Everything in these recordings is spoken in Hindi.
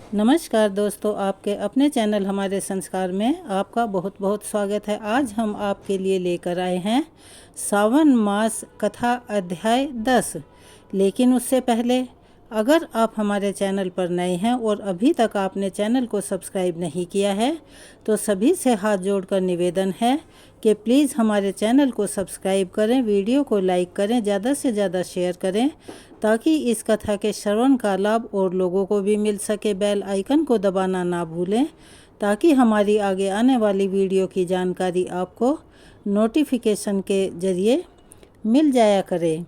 नमस्कार दोस्तों, आपके अपने चैनल हमारे संस्कार में आपका बहुत बहुत स्वागत है। आज हम आपके लिए लेकर आए हैं सावन मास कथा अध्याय 10। लेकिन उससे पहले अगर आप हमारे चैनल पर नए हैं और अभी तक आपने चैनल को सब्सक्राइब नहीं किया है तो सभी से हाथ जोड़कर निवेदन है कि प्लीज़ हमारे चैनल को सब्सक्राइब करें, वीडियो को लाइक करें, ज़्यादा से ज़्यादा शेयर करें ताकि इस कथा के श्रवण का लाभ और लोगों को भी मिल सके। बेल आइकन को दबाना ना भूलें ताकि हमारी आगे आने वाली वीडियो की जानकारी आपको नोटिफिकेशन के ज़रिए मिल जाया करे।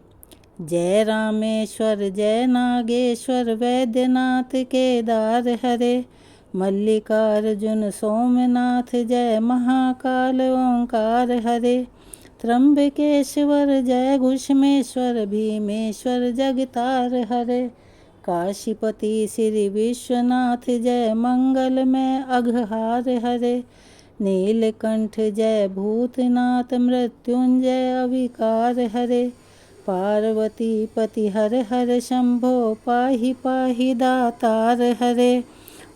जय रामेश्वर जय नागेश्वर वैद्यनाथ केदार हरे, मल्लिकार्जुन सोमनाथ जय महाकाल ओंकार हरे, त्र्यंबकेश्वर जय घुष्मेश्वर भीमेश्वर जगतार हरे, काशीपति श्री विश्वनाथ जय मंगलमय अघहार हरे, नीलकंठ जय भूतनाथ मृत्युंजय अविकार हरे, पार्वती पति हर हर शंभो पाहि पाहि दातार हरे।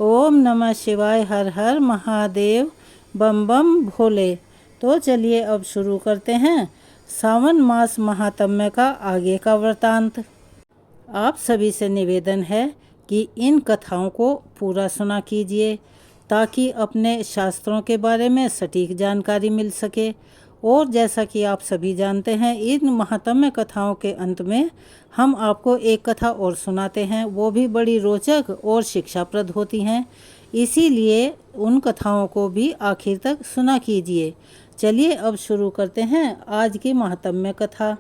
ओम नमः शिवाय, हर हर महादेव, बम बम भोले। तो चलिए अब शुरू करते हैं सावन मास महात्म्य का आगे का वृतांत। आप सभी से निवेदन है कि इन कथाओं को पूरा सुना कीजिए ताकि अपने शास्त्रों के बारे में सटीक जानकारी मिल सके। और जैसा कि आप सभी जानते हैं, इन महात्म्य कथाओं के अंत में हम आपको एक कथा और सुनाते हैं, वो भी बड़ी रोचक और शिक्षाप्रद होती हैं। इसीलिए उन कथाओं को भी आखिर तक सुना कीजिए। चलिए अब शुरू करते हैं आज की महात्म्य कथा।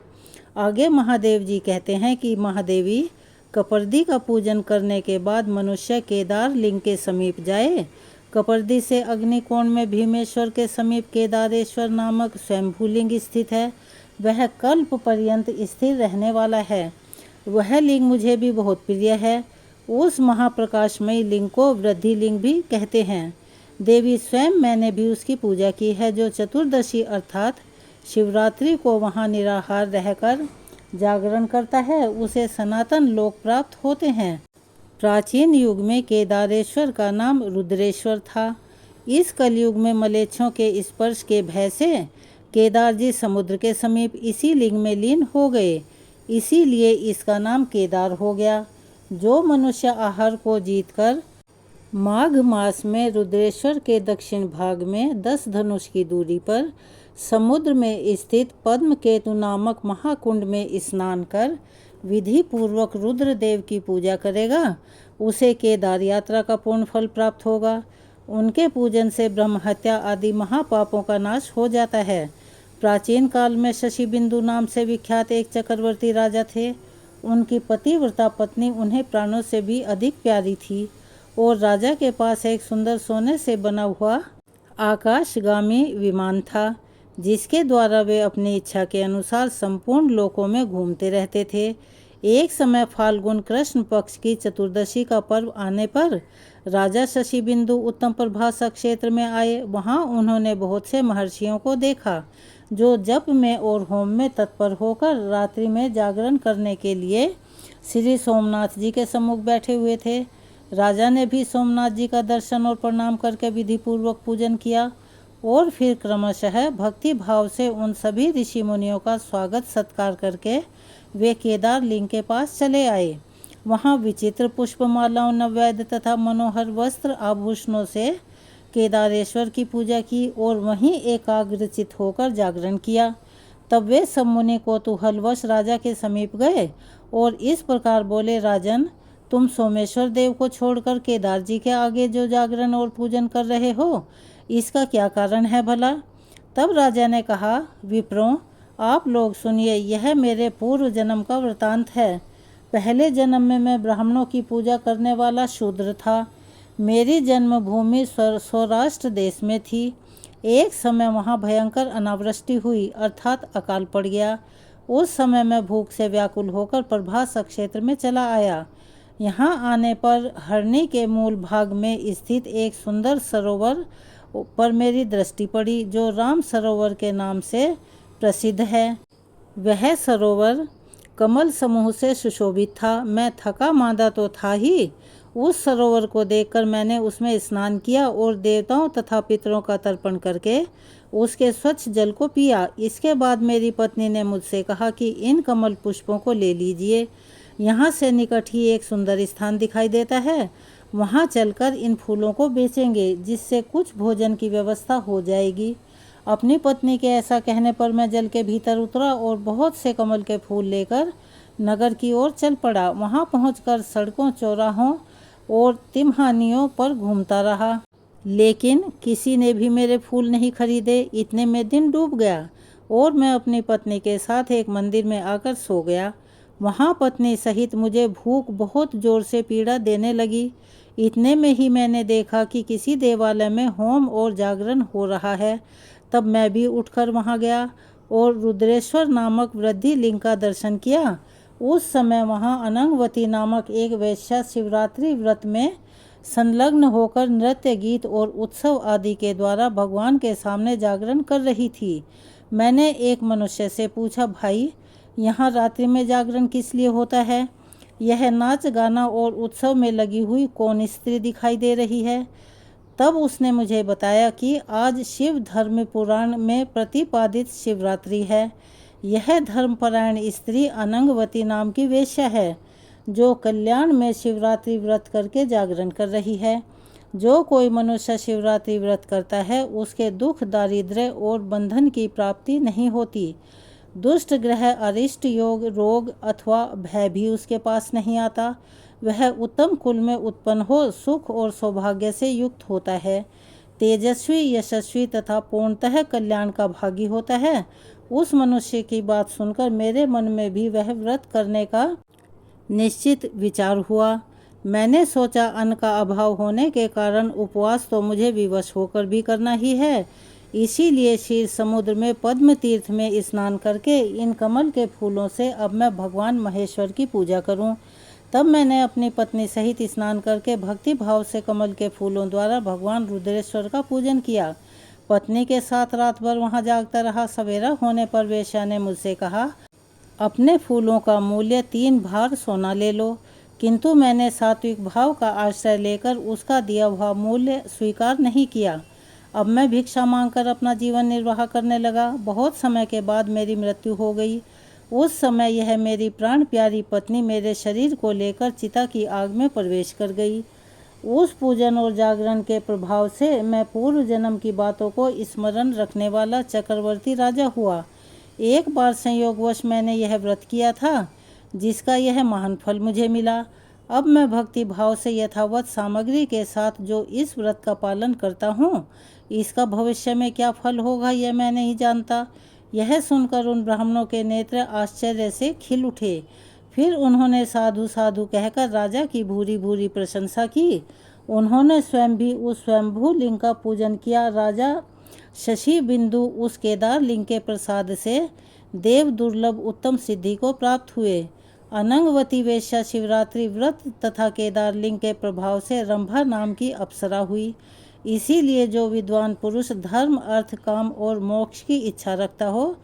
आगे महादेव जी कहते हैं कि महादेवी कपर्दी का पूजन करने के बाद मनुष्य केदार लिंग के समीप जाए। कपर्दी से अग्निकोण में भीमेश्वर के समीप केदारेश्वर नामक स्वयंभू लिंग स्थित है। वह कल्प पर्यंत स्थिर रहने वाला है। वह लिंग मुझे भी बहुत प्रिय है। उस महाप्रकाशमयी लिंग को वृद्धि लिंग भी कहते हैं। देवी स्वयं मैंने भी उसकी पूजा की है। जो चतुर्दशी अर्थात शिवरात्रि को वहाँ निराहार रहकर जागरण करता है उसे सनातन लोक प्राप्त होते हैं। प्राचीन युग में केदारेश्वर का नाम रुद्रेश्वर था। इस कलयुग में मलेच्छों के स्पर्श के भय से केदार जी समुद्र के समीप इसी लिंग में लीन हो गए, इसीलिए इसका नाम केदार हो गया। जो मनुष्य आहार को जीतकर माघ मास में रुद्रेश्वर के दक्षिण भाग में 10 धनुष की दूरी पर समुद्र में स्थित पद्म केतु नामक महाकुंड में स्नान कर विधि पूर्वक रुद्रदेव की पूजा करेगा, उसे केदार यात्रा का पूर्ण फल प्राप्त होगा। उनके पूजन से ब्रह्म हत्या आदि महापापों का नाश हो जाता है। प्राचीन काल में शशि बिंदु नाम से विख्यात एक चक्रवर्ती राजा थे। उनकी पतिव्रता पत्नी उन्हें प्राणों से भी अधिक प्यारी थी और राजा के पास एक सुंदर सोने से बना हुआ आकाशगामी विमान था, जिसके द्वारा वे अपनी इच्छा के अनुसार संपूर्ण लोकों में घूमते रहते थे। एक समय फाल्गुन कृष्ण पक्ष की चतुर्दशी का पर्व आने पर राजा शशि बिंदु उत्तम प्रभासा क्षेत्र में आए। वहां उन्होंने बहुत से महर्षियों को देखा जो जप में और होम में तत्पर होकर रात्रि में जागरण करने के लिए श्री सोमनाथ जी के सम्मुख बैठे हुए थे। राजा ने भी सोमनाथ जी का दर्शन और प्रणाम करके विधि पूर्वक पूजन किया और फिर क्रमशः भक्ति भाव से उन सभी ऋषि मुनियों का स्वागत सत्कार करके वे केदार लिंग के पास चले आए। वहां विचित्र पुष्पमालाओं, नवैद्य तथा मनोहर वस्त्र आभूषणों से केदारेश्वर की पूजा की और वहीं एकाग्रचित होकर जागरण किया। तब वे सब मुनि कौतूहलवश राजा के समीप गए और इस प्रकार बोले, राजन, तुम सोमेश्वर देव को छोड़कर केदार जी के आगे जो जागरण और पूजन कर रहे हो, इसका क्या कारण है भला? तब राजा ने कहा, विप्रों, आप लोग सुनिए, यह मेरे पूर्व जन्म का वृतांत है। पहले जन्म में मैं ब्राह्मणों की पूजा करने वाला शूद्र था। मेरी जन्मभूमि सौराष्ट्र देश में थी। एक समय वहाँ भयंकर अनावृष्टि हुई अर्थात अकाल पड़ गया। उस समय मैं भूख से व्याकुल होकर प्रभास क्षेत्र में चला आया। यहाँ आने पर हरणी के मूल भाग में स्थित एक सुंदर सरोवर पर मेरी दृष्टि पड़ी जो राम सरोवर के नाम से प्रसिद्ध है। वह सरोवर कमल समूह से सुशोभित था। मैं थका मांदा तो था ही उस सरोवर को देखकर मैंने उसमें स्नान किया और देवताओं तथा पितरों का तर्पण करके उसके स्वच्छ जल को पिया। इसके बाद मेरी पत्नी ने मुझसे कहा कि इन कमल पुष्पों को ले लीजिए, यहाँ से निकट ही एक सुंदर स्थान दिखाई देता है, वहाँ चलकर इन फूलों को बेचेंगे, जिससे कुछ भोजन की व्यवस्था हो जाएगी। अपनी पत्नी के ऐसा कहने पर मैं जल के भीतर उतरा और बहुत से कमल के फूल लेकर नगर की ओर चल पड़ा। वहाँ पहुंचकर सड़कों, चौराहों और तिमहानियों पर घूमता रहा, लेकिन किसी ने भी मेरे फूल नहीं खरीदे। इतने में दिन डूब गया और मैं अपनी पत्नी के साथ एक मंदिर में आकर सो गया। वहाँ पत्नी सहित मुझे भूख बहुत जोर से पीड़ा देने लगी। इतने में ही मैंने देखा कि किसी देवालय में होम और जागरण हो रहा है। तब मैं भी उठकर वहाँ गया और रुद्रेश्वर नामक वृद्धि लिंग का दर्शन किया। उस समय वहाँ अनंगवती नामक एक वेश्या शिवरात्रि व्रत में संलग्न होकर नृत्य, गीत और उत्सव आदि के द्वारा भगवान के सामने जागरण कर रही थी। मैंने एक मनुष्य से पूछा, भाई, यहाँ रात्रि में जागरण किस लिए होता है? यह नाच गाना और उत्सव में लगी हुई कौन स्त्री दिखाई दे रही है? तब उसने मुझे बताया कि आज शिव धर्म पुराण में प्रतिपादित शिवरात्रि है। यह धर्मपरायण स्त्री अनंगवती नाम की वेश्या है, जो कल्याण में शिवरात्रि व्रत करके जागरण कर रही है। जो कोई मनुष्य शिवरात्रि व्रत करता है, उसके दुख, दारिद्र्य और बंधन की प्राप्ति नहीं होती। दुष्ट ग्रह, अरिष्ट योग, रोग अथवा भय भी उसके पास नहीं आता। वह उत्तम कुल में उत्पन्न हो सुख और सौभाग्य से युक्त होता है, तेजस्वी, यशस्वी तथा पूर्णतः कल्याण का भागी होता है। उस मनुष्य की बात सुनकर मेरे मन में भी वह व्रत करने का निश्चित विचार हुआ। मैंने सोचा, अन्न का अभाव होने के कारण उपवास तो मुझे विवश होकर भी करना ही है। इसीलिए क्षीर समुद्र में पद्म तीर्थ में स्नान करके इन कमल के फूलों से अब मैं भगवान महेश्वर की पूजा करूं। तब मैंने अपनी पत्नी सहित स्नान करके भक्ति भाव से कमल के फूलों द्वारा भगवान रुद्रेश्वर का पूजन किया। पत्नी के साथ रात भर वहां जागता रहा। सवेरा होने पर वेश्या ने मुझसे कहा, अपने फूलों का मूल्य 3 भार सोना ले लो। किंतु मैंने सात्विक भाव का आश्रय लेकर उसका दिया हुआ मूल्य स्वीकार नहीं किया। अब मैं भिक्षा मांगकर अपना जीवन निर्वाह करने लगा। बहुत समय के बाद मेरी मृत्यु हो गई। उस समय यह मेरी प्राण प्यारी पत्नी मेरे शरीर को लेकर चिता की आग में प्रवेश कर गई। उस पूजन और जागरण के प्रभाव से मैं पूर्व जन्म की बातों को स्मरण रखने वाला चक्रवर्ती राजा हुआ। एक बार संयोगवश मैंने यह व्रत किया था, जिसका यह महान फल मुझे मिला। अब मैं भक्ति भाव से यथावत सामग्री के साथ जो इस व्रत का पालन करता हूँ, इसका भविष्य में क्या फल होगा यह मैं नहीं जानता। यह सुनकर उन ब्राह्मणों के नेत्र आश्चर्य से खिल उठे। फिर उन्होंने साधु साधु कहकर राजा की भूरी भूरी प्रशंसा की। उन्होंने स्वयं भी उस स्वयंभू लिंग का पूजन किया। राजा शशि बिंदु उस केदार लिंग के प्रसाद से देव दुर्लभ उत्तम सिद्धि को प्राप्त हुए। अनंगवती वेश्या शिवरात्रि व्रत तथा केदार लिंग के प्रभाव से रंभा नाम की अप्सरा हुई। इसीलिए जो विद्वान पुरुष धर्म, अर्थ, काम और मोक्ष की इच्छा रखता हो,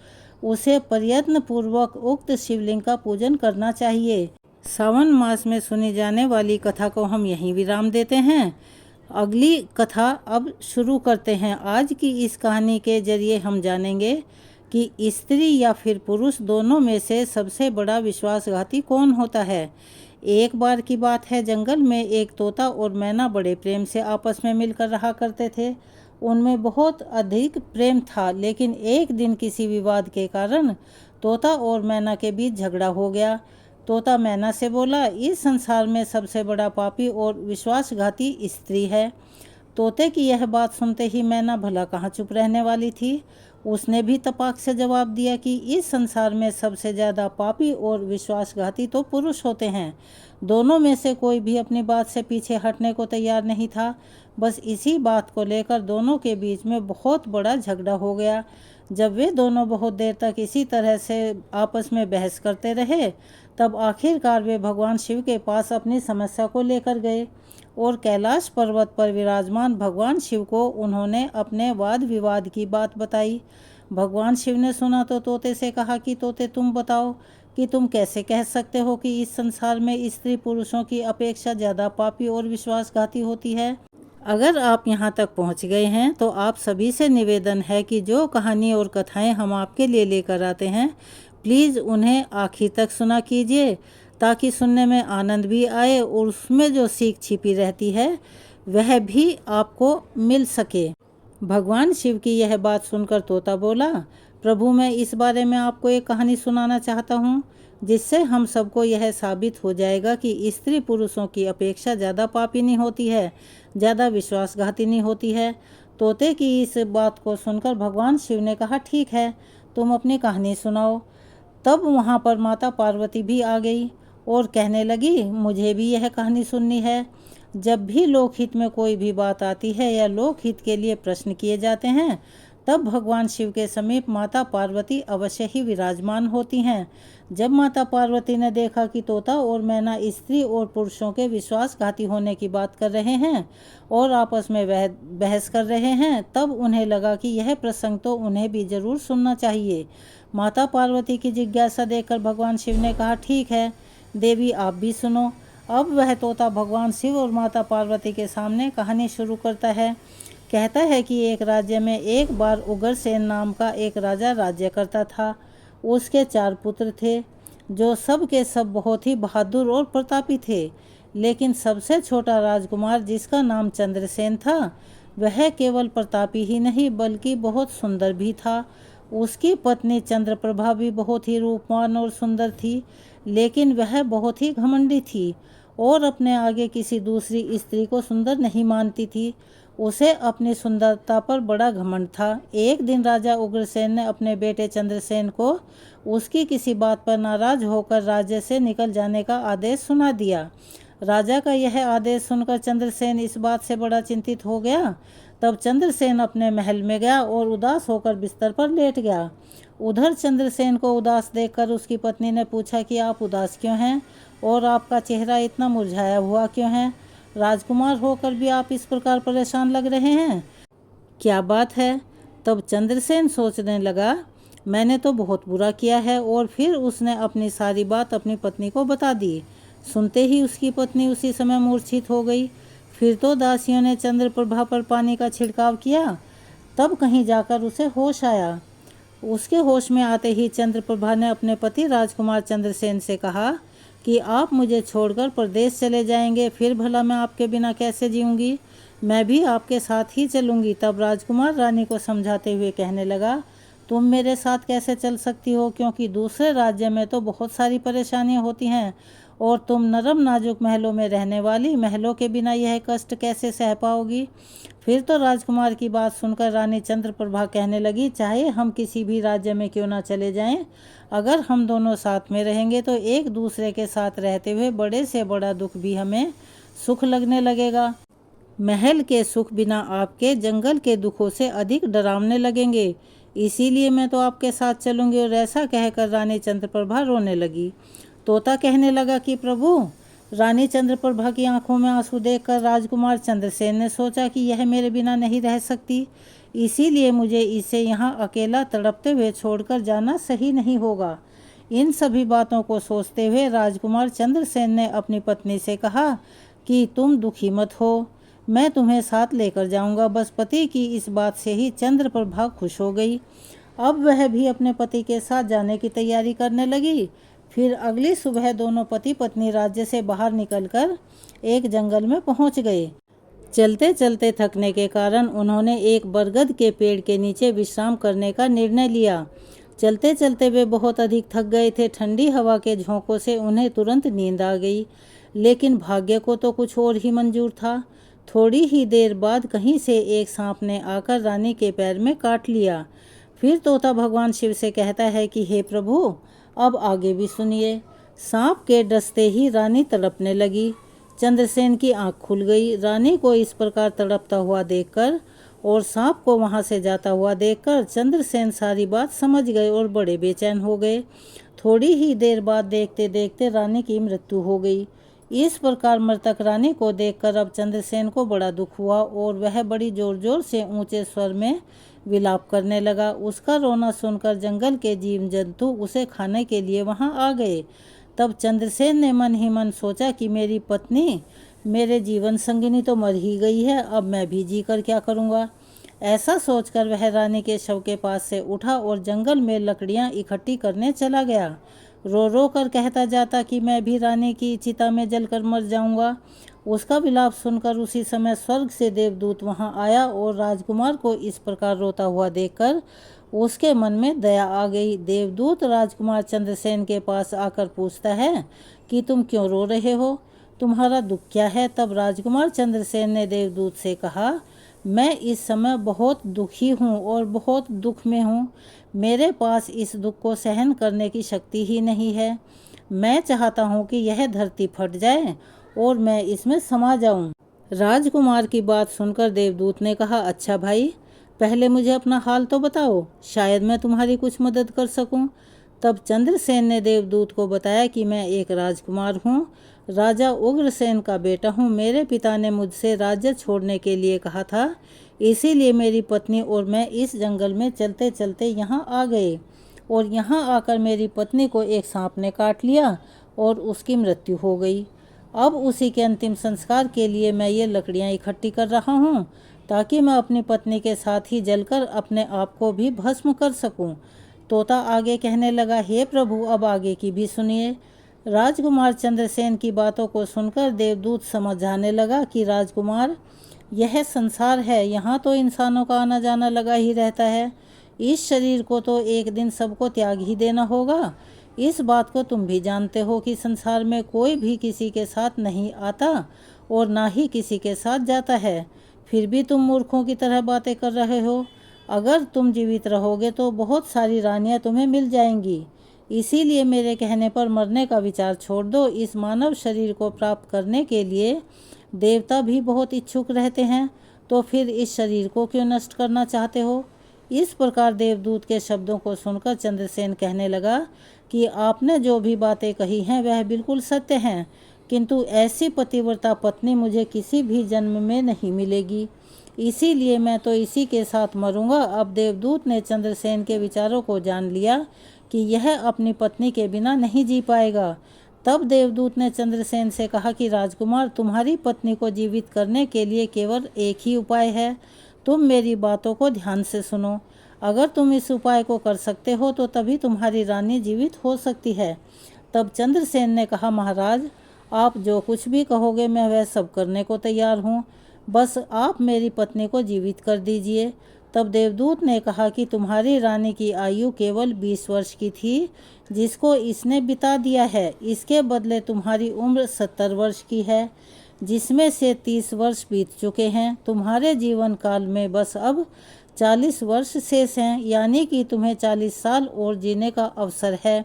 उसे प्रयत्न पूर्वक उक्त शिवलिंग का पूजन करना चाहिए। सावन मास में सुनी जाने वाली कथा को हम यहीं विराम देते हैं। अगली कथा अब शुरू करते हैं। आज की इस कहानी के जरिए हम जानेंगे कि स्त्री या फिर पुरुष दोनों में से सबसे बड़ा विश्वासघाती कौन होता है। एक बार की बात है, जंगल में एक तोता और मैना बड़े प्रेम से आपस में मिलकर रहा करते थे। उनमें बहुत अधिक प्रेम था, लेकिन एक दिन किसी विवाद के कारण तोता और मैना के बीच झगड़ा हो गया। तोता मैना से बोला, इस संसार में सबसे बड़ा पापी और विश्वासघाती स्त्री है। तोते की यह बात सुनते ही मैना भला कहाँ चुप रहने वाली थी। उसने भी तपाक से जवाब दिया कि इस संसार में सबसे ज़्यादा पापी और विश्वासघाती तो पुरुष होते हैं। दोनों में से कोई भी अपनी बात से पीछे हटने को तैयार नहीं था। बस इसी बात को लेकर दोनों के बीच में बहुत बड़ा झगड़ा हो गया। जब वे दोनों बहुत देर तक इसी तरह से आपस में बहस करते रहे, तब आखिरकार वे भगवान शिव के पास अपनी समस्या को लेकर गए और कैलाश पर्वत पर विराजमान भगवान शिव को उन्होंने अपने वाद विवाद की बात बताई। भगवान शिव ने सुना तो तोते से कहा कि तोते, तुम बताओ कि तुम कैसे कह सकते हो कि इस संसार में स्त्री पुरुषों की अपेक्षा ज़्यादा पापी और विश्वासघाती होती है। अगर आप यहाँ तक पहुँच गए हैं तो आप सभी से निवेदन है कि जो कहानी और कथाएं हम आपके लिए लेकर आते हैं, प्लीज़ उन्हें आखिर तक सुना कीजिए, ताकि सुनने में आनंद भी आए और उसमें जो सीख छिपी रहती है वह भी आपको मिल सके। भगवान शिव की यह बात सुनकर तोता बोला, प्रभु मैं इस बारे में आपको एक कहानी सुनाना चाहता हूँ, जिससे हम सबको यह साबित हो जाएगा कि स्त्री पुरुषों की अपेक्षा ज़्यादा पापिनी होती है, ज़्यादा विश्वासघातिनी होती है। तोते की इस बात को सुनकर भगवान शिव ने कहा, ठीक है, तुम अपनी कहानी सुनाओ। तब वहाँ पर माता पार्वती भी आ गई और कहने लगी, मुझे भी यह कहानी सुननी है। जब भी लोकहित में कोई भी बात आती है या लोकहित के लिए प्रश्न किए जाते हैं, तब भगवान शिव के समीप माता पार्वती अवश्य ही विराजमान होती हैं। जब माता पार्वती ने देखा कि तोता और मैना स्त्री और पुरुषों के विश्वासघाती होने की बात कर रहे हैं और आपस में वह बहस कर रहे हैं, तब उन्हें लगा कि यह प्रसंग तो उन्हें भी जरूर सुनना चाहिए। माता पार्वती की जिज्ञासा देखकर भगवान शिव ने कहा, ठीक है देवी, आप भी सुनो। अब वह तोता भगवान शिव और माता पार्वती के सामने कहानी शुरू करता है। कहता है कि एक राज्य में एक बार उग्रसेन नाम का एक राजा राज्य करता था। उसके 4 पुत्र थे, जो सब के सब बहुत ही बहादुर और प्रतापी थे। लेकिन सबसे छोटा राजकुमार, जिसका नाम चंद्रसेन था, वह केवल प्रतापी ही नहीं बल्कि बहुत सुंदर भी था। उसकी पत्नी चंद्रप्रभा भी बहुत ही रूपवान और सुंदर थी, लेकिन वह बहुत ही घमंडी थी और अपने आगे किसी दूसरी स्त्री को सुंदर नहीं मानती थी। उसे अपनी सुंदरता पर बड़ा घमंड था। एक दिन राजा उग्रसेन ने अपने बेटे चंद्रसेन को उसकी किसी बात पर नाराज होकर राज्य से निकल जाने का आदेश सुना दिया। राजा का यह आदेश सुनकर चंद्रसेन इस बात से बड़ा चिंतित हो गया। तब चंद्रसेन अपने महल में गया और उदास होकर बिस्तर पर लेट गया। उधर चंद्रसेन को उदास देखकर उसकी पत्नी ने पूछा कि आप उदास क्यों हैं और आपका चेहरा इतना मुरझाया हुआ क्यों है? राजकुमार होकर भी आप इस प्रकार परेशान लग रहे हैं, क्या बात है? तब चंद्रसेन सोचने लगा, मैंने तो बहुत बुरा किया है। और फिर उसने अपनी सारी बात अपनी पत्नी को बता दी। सुनते ही उसकी पत्नी उसी समय मूर्छित हो गई। फिर तो दासियों ने चंद्रप्रभा पर पानी का छिड़काव किया। तब कहीं जाकर उसे होश आया। उसके होश में आते ही चंद्रप्रभा ने अपने पति राजकुमार चंद्रसेन से कहा कि आप मुझे छोड़कर परदेश चले जाएंगे, फिर भला मैं आपके बिना कैसे जीऊँगी? मैं भी आपके साथ ही चलूँगी। तब राजकुमार रानी को समझाते हुए कहने लगा, तुम मेरे साथ कैसे चल सकती हो, क्योंकि दूसरे राज्य में तो बहुत सारी परेशानियाँ होती हैं और तुम नरम नाजुक महलों में रहने वाली, महलों के बिना यह कष्ट कैसे सह पाओगी? फिर तो राजकुमार की बात सुनकर रानी चंद्रप्रभा कहने लगी, चाहे हम किसी भी राज्य में क्यों ना चले जाएं, अगर हम दोनों साथ में रहेंगे तो एक दूसरे के साथ रहते हुए बड़े से बड़ा दुख भी हमें सुख लगने लगेगा। महल के सुख बिना आपके जंगल के दुखों से अधिक डरावने लगेंगे। इसीलिए मैं तो आपके साथ चलूंगी। और ऐसा कहकर रानी चंद्रप्रभा रोने लगी। तोता कहने लगा कि प्रभु, रानी चंद्रप्रभा की आंखों में आंसू देखकर राजकुमार चंद्रसेन ने सोचा कि यह मेरे बिना नहीं रह सकती, इसीलिए मुझे इसे यहाँ अकेला तड़पते हुए छोड़कर जाना सही नहीं होगा। इन सभी बातों को सोचते हुए राजकुमार चंद्रसेन ने अपनी पत्नी से कहा कि तुम दुखी मत हो, मैं तुम्हें साथ लेकर जाऊंगा। बस पति की इस बात से ही चंद्रप्रभा खुश हो गई। अब वह भी अपने पति के साथ जाने की तैयारी करने लगी। फिर अगली सुबह दोनों पति पत्नी राज्य से बाहर निकलकर एक जंगल में पहुंच गए। चलते चलते थकने के कारण उन्होंने एक बरगद के पेड़ के नीचे विश्राम करने का निर्णय लिया। चलते चलते वे बहुत अधिक थक गए थे। ठंडी हवा के झोंकों से उन्हें तुरंत नींद आ गई, लेकिन भाग्य को तो कुछ और ही मंजूर था। थोड़ी ही देर बाद कहीं से एक सांप ने आकर रानी के पैर में काट लिया। फिर तोता भगवान शिव से कहता है कि हे प्रभु, अब आगे भी सुनिए। सांप के डसते ही रानी तड़पने लगी। चंद्रसेन की आंख खुल गई। रानी को इस प्रकार तड़पता हुआ देखकर और सांप को वहां से जाता हुआ देखकर चंद्रसेन सारी बात समझ गए और बड़े बेचैन हो गए। थोड़ी ही देर बाद देखते देखते रानी की मृत्यु हो गई। इस प्रकार मृतक रानी को देखकर अब चंद्रसेन को बड़ा दुख हुआ और वह बड़ी जोर जोर से ऊंचे स्वर में विलाप करने लगा। उसका रोना सुनकर जंगल के जीव जंतु उसे खाने के लिए वहां आ गए। तब चंद्रसेन ने मन ही मन सोचा कि मेरी पत्नी, मेरे जीवन संगिनी तो मर ही गई है, अब मैं भी जी कर क्या करूँगा। ऐसा सोचकर वह रानी के शव के पास से उठा और जंगल में लकड़ियां इकट्ठी करने चला गया। रो रो कर कहता जाता कि मैं भी रानी की चिता में जलकर मर जाऊंगा। उसका विलाप सुनकर उसी समय स्वर्ग से देवदूत वहां आया और राजकुमार को इस प्रकार रोता हुआ देखकर उसके मन में दया आ गई। देवदूत राजकुमार चंद्रसेन के पास आकर पूछता है कि तुम क्यों रो रहे हो, तुम्हारा दुख क्या है। तब राजकुमार चंद्रसेन ने देवदूत से कहा, मैं इस समय बहुत दुखी हूँ और बहुत दुख में हूँ। मेरे पास इस दुख को सहन करने की शक्ति ही नहीं है। मैं चाहता हूँ कि यह धरती फट जाए और मैं इसमें समा जाऊँ। राजकुमार की बात सुनकर देवदूत ने कहा, अच्छा भाई, पहले मुझे अपना हाल तो बताओ, शायद मैं तुम्हारी कुछ मदद कर सकूं। तब चंद्रसेन ने देवदूत को बताया कि मैं एक राजकुमार हूँ, राजा उग्रसेन का बेटा हूँ। मेरे पिता ने मुझसे राज्य छोड़ने के लिए कहा था, इसीलिए मेरी पत्नी और मैं इस जंगल में चलते चलते यहाँ आ गए और यहाँ आकर मेरी पत्नी को एक सांप ने काट लिया और उसकी मृत्यु हो गई। अब उसी के अंतिम संस्कार के लिए मैं ये लकड़ियाँ इकट्ठी कर रहा हूँ ताकि मैं अपनी पत्नी के साथ ही जलकर अपने आप को भी भस्म कर सकूं। तोता आगे कहने लगा, हे प्रभु, अब आगे की भी सुनिए। राजकुमार चंद्रसेन की बातों को सुनकर देवदूत समझ जाने लगा कि राजकुमार, यह संसार है, यहाँ तो इंसानों का आना जाना लगा ही रहता है। इस शरीर को तो एक दिन सबको त्याग ही देना होगा। इस बात को तुम भी जानते हो कि संसार में कोई भी किसी के साथ नहीं आता और ना ही किसी के साथ जाता है। फिर भी तुम मूर्खों की तरह बातें कर रहे हो। अगर तुम जीवित रहोगे तो बहुत सारी रानियां तुम्हें मिल जाएंगी। इसीलिए मेरे कहने पर मरने का विचार छोड़ दो। इस मानव शरीर को प्राप्त करने के लिए देवता भी बहुत इच्छुक रहते हैं, तो फिर इस शरीर को क्यों नष्ट करना चाहते हो। इस प्रकार देवदूत के शब्दों को सुनकर चंद्रसेन कहने लगा कि आपने जो भी बातें कही हैं वह बिल्कुल सत्य हैं, किंतु ऐसी पतिव्रता पत्नी मुझे किसी भी जन्म में नहीं मिलेगी, इसीलिए मैं तो इसी के साथ मरूंगा। अब देवदूत ने चंद्रसेन के विचारों को जान लिया कि यह अपनी पत्नी के बिना नहीं जी पाएगा। तब देवदूत ने चंद्रसेन से कहा कि राजकुमार, तुम्हारी पत्नी को जीवित करने के लिए केवल एक ही उपाय है। तुम मेरी बातों को ध्यान से सुनो। अगर तुम इस उपाय को कर सकते हो तो तभी तुम्हारी रानी जीवित हो सकती है। तब चंद्रसेन ने कहा, महाराज, आप जो कुछ भी कहोगे मैं वह सब करने को तैयार हूँ, बस आप मेरी पत्नी को जीवित कर दीजिए। तब देवदूत ने कहा कि तुम्हारी रानी की आयु केवल 20 वर्ष की थी, जिसको इसने बिता दिया है। इसके बदले तुम्हारी उम्र 70 वर्ष की है, जिसमें से 30 वर्ष बीत चुके हैं। तुम्हारे जीवन काल में बस अब 40 वर्ष शेष हैं, यानी कि तुम्हें 40 साल और जीने का अवसर है।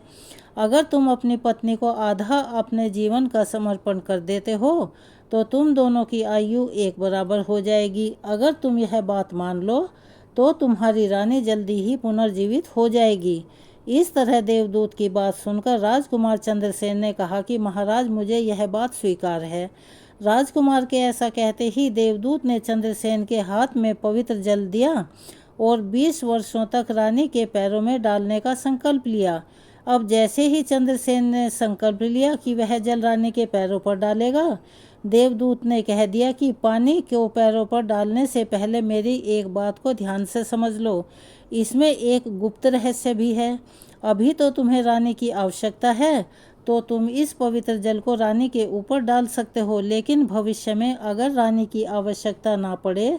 अगर तुम अपनी पत्नी को आधा अपने जीवन का समर्पण कर देते हो तो तुम दोनों की आयु एक बराबर हो जाएगी। अगर तुम यह बात मान लो तो तुम्हारी रानी जल्दी ही पुनर्जीवित हो जाएगी। इस तरह देवदूत की बात सुनकर राजकुमार चंद्रसेन ने कहा कि महाराज, मुझे यह बात स्वीकार है। राजकुमार के ऐसा कहते ही देवदूत ने चंद्रसेन के हाथ में पवित्र जल दिया और 20 वर्षों तक रानी के पैरों में डालने का संकल्प लिया। अब जैसे ही चंद्रसेन ने संकल्प लिया कि वह जल रानी के पैरों पर डालेगा, देवदूत ने कह दिया कि पानी को पैरों पर डालने से पहले मेरी एक बात को ध्यान से समझ लो। इसमें एक गुप्त रहस्य भी है। अभी तो तुम्हें रानी की आवश्यकता है, तो तुम इस पवित्र जल को रानी के ऊपर डाल सकते हो, लेकिन भविष्य में अगर रानी की आवश्यकता ना पड़े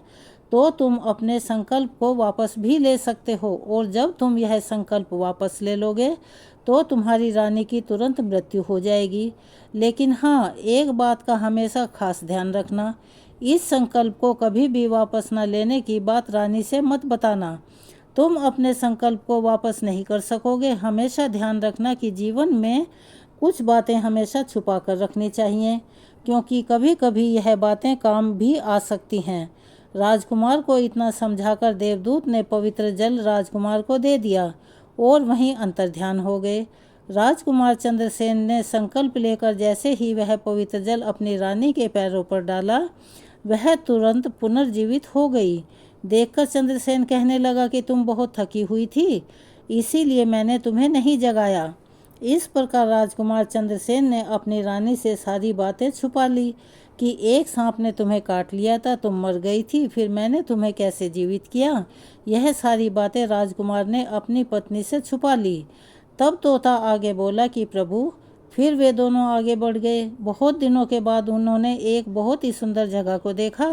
तो तुम अपने संकल्प को वापस भी ले सकते हो, और जब तुम यह संकल्प वापस ले लोगे तो तुम्हारी रानी की तुरंत मृत्यु हो जाएगी। लेकिन हाँ, एक बात का हमेशा खास ध्यान रखना, इस संकल्प को कभी भी वापस न लेने की बात रानी से मत बताना। तुम अपने संकल्प को वापस नहीं कर सकोगे। हमेशा ध्यान रखना कि जीवन में कुछ बातें हमेशा छुपा कर रखनी चाहिए, क्योंकि कभी कभी यह बातें काम भी आ सकती हैं। राजकुमार को इतना समझाकर देवदूत ने पवित्र जल राजकुमार को दे दिया और वहीं अंतर्ध्यान हो गए। राजकुमार चंद्रसेन ने संकल्प लेकर जैसे ही वह पवित्र जल अपनी रानी के पैरों पर डाला, वह तुरंत पुनर्जीवित हो गई। देखकर चंद्रसेन कहने लगा कि तुम बहुत थकी हुई थी, इसीलिए मैंने तुम्हें नहीं जगाया। इस प्रकार राजकुमार चंद्रसेन ने अपनी रानी से सारी बातें छुपा ली कि एक सांप ने तुम्हें काट लिया था, तुम मर गई थी, फिर मैंने तुम्हें कैसे जीवित किया। यह सारी बातें राजकुमार ने अपनी पत्नी से छुपा ली। तब तोता आगे बोला कि प्रभु, फिर वे दोनों आगे बढ़ गए। बहुत दिनों के बाद उन्होंने एक बहुत ही सुंदर जगह को देखा।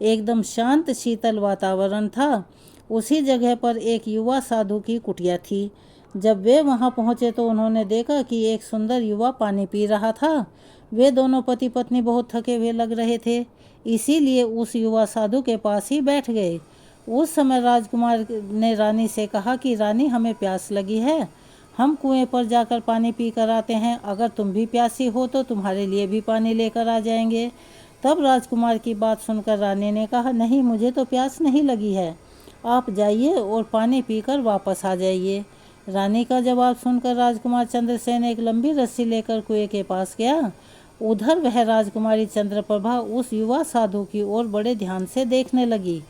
एकदम शांत शीतल वातावरण था। उसी जगह पर एक युवा साधु की कुटिया थी। जब वे वहां पहुंचे तो उन्होंने देखा कि एक सुंदर युवा पानी पी रहा था। वे दोनों पति पत्नी बहुत थके हुए लग रहे थे, इसीलिए उस युवा साधु के पास ही बैठ गए। उस समय राजकुमार ने रानी से कहा कि रानी, हमें प्यास लगी है, हम कुएं पर जाकर पानी पी कर आते हैं। अगर तुम भी प्यासी हो तो तुम्हारे लिए भी पानी लेकर आ जाएंगे। तब राजकुमार की बात सुनकर रानी ने कहा, नहीं, मुझे तो प्यास नहीं लगी है, आप जाइए और पानी पीकर वापस आ जाइए। रानी का जवाब सुनकर राजकुमार चंद्रसेन एक लंबी रस्सी लेकर कुएं के पास गया। उधर वह राजकुमारी चंद्रप्रभा उस युवा साधु की ओर बड़े ध्यान से देखने लगी।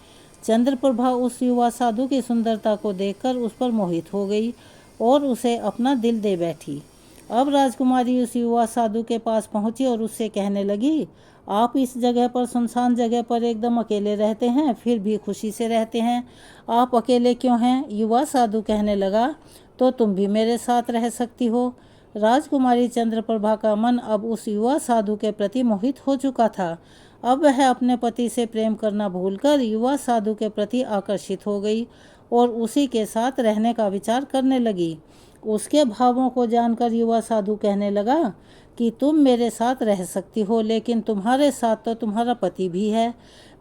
चंद्रप्रभा उस युवा साधु की सुंदरता को देखकर उस पर मोहित हो गई और उसे अपना दिल दे बैठी। अब राजकुमारी उस युवा साधु के पास पहुंची और उससे कहने लगी, आप इस जगह पर, सुनसान जगह पर एकदम अकेले रहते हैं, फिर भी खुशी से रहते हैं, आप अकेले क्यों हैं? युवा साधु कहने लगा, तो तुम भी मेरे साथ रह सकती हो। राजकुमारी चंद्रप्रभा का मन अब उस युवा साधु के प्रति मोहित हो चुका था। अब वह अपने पति से प्रेम करना भूलकर युवा साधु के प्रति आकर्षित हो गई और उसी के साथ रहने का विचार करने लगी। उसके भावों को जानकर युवा साधु कहने लगा कि तुम मेरे साथ रह सकती हो, लेकिन तुम्हारे साथ तो तुम्हारा पति भी है,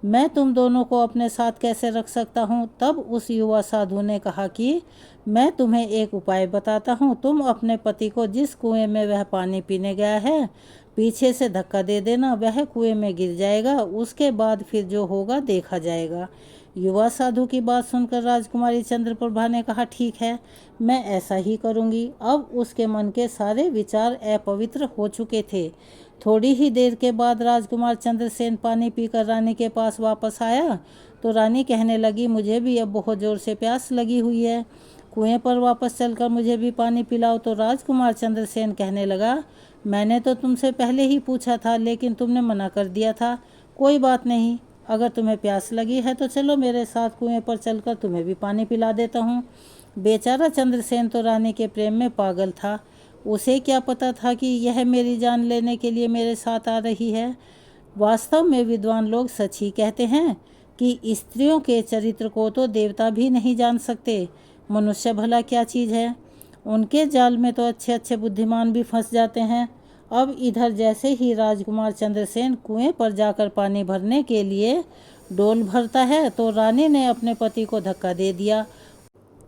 मैं तुम दोनों को अपने साथ कैसे रख सकता हूँ। तब उस युवा साधु ने कहा कि मैं तुम्हें एक उपाय बताता हूँ, तुम अपने पति को जिस कुएं में वह पानी पीने गया है पीछे से धक्का दे देना, वह कुएं में गिर जाएगा, उसके बाद फिर जो होगा देखा जाएगा। युवा साधु की बात सुनकर राजकुमारी चंद्रप्रभा ने कहा, ठीक है, मैं ऐसा ही करूंगी। अब उसके मन के सारे विचार अपवित्र हो चुके थे। थोड़ी ही देर के बाद राजकुमार चंद्रसेन पानी पीकर रानी के पास वापस आया तो रानी कहने लगी, मुझे भी अब बहुत जोर से प्यास लगी हुई है, कुएं पर वापस चलकर मुझे भी पानी पिलाओ। तो राजकुमार चंद्रसेन कहने लगा, मैंने तो तुमसे पहले ही पूछा था, लेकिन तुमने मना कर दिया था। कोई बात नहीं, अगर तुम्हें प्यास लगी है तो चलो मेरे साथ कुएं पर चलकर तुम्हें भी पानी पिला देता हूँ। बेचारा चंद्रसेन तो रानी के प्रेम में पागल था। उसे क्या पता था कि यह मेरी जान लेने के लिए मेरे साथ आ रही है। वास्तव में विद्वान लोग सच ही कहते हैं कि स्त्रियों के चरित्र को तो देवता भी नहीं जान सकते। मनुष्य भला क्या चीज़ है, उनके जाल में तो अच्छे अच्छे बुद्धिमान भी फंस जाते हैं। अब इधर जैसे ही राजकुमार चंद्रसेन कुएं पर जाकर पानी भरने के लिए डोल भरता है तो रानी ने अपने पति को धक्का दे दिया,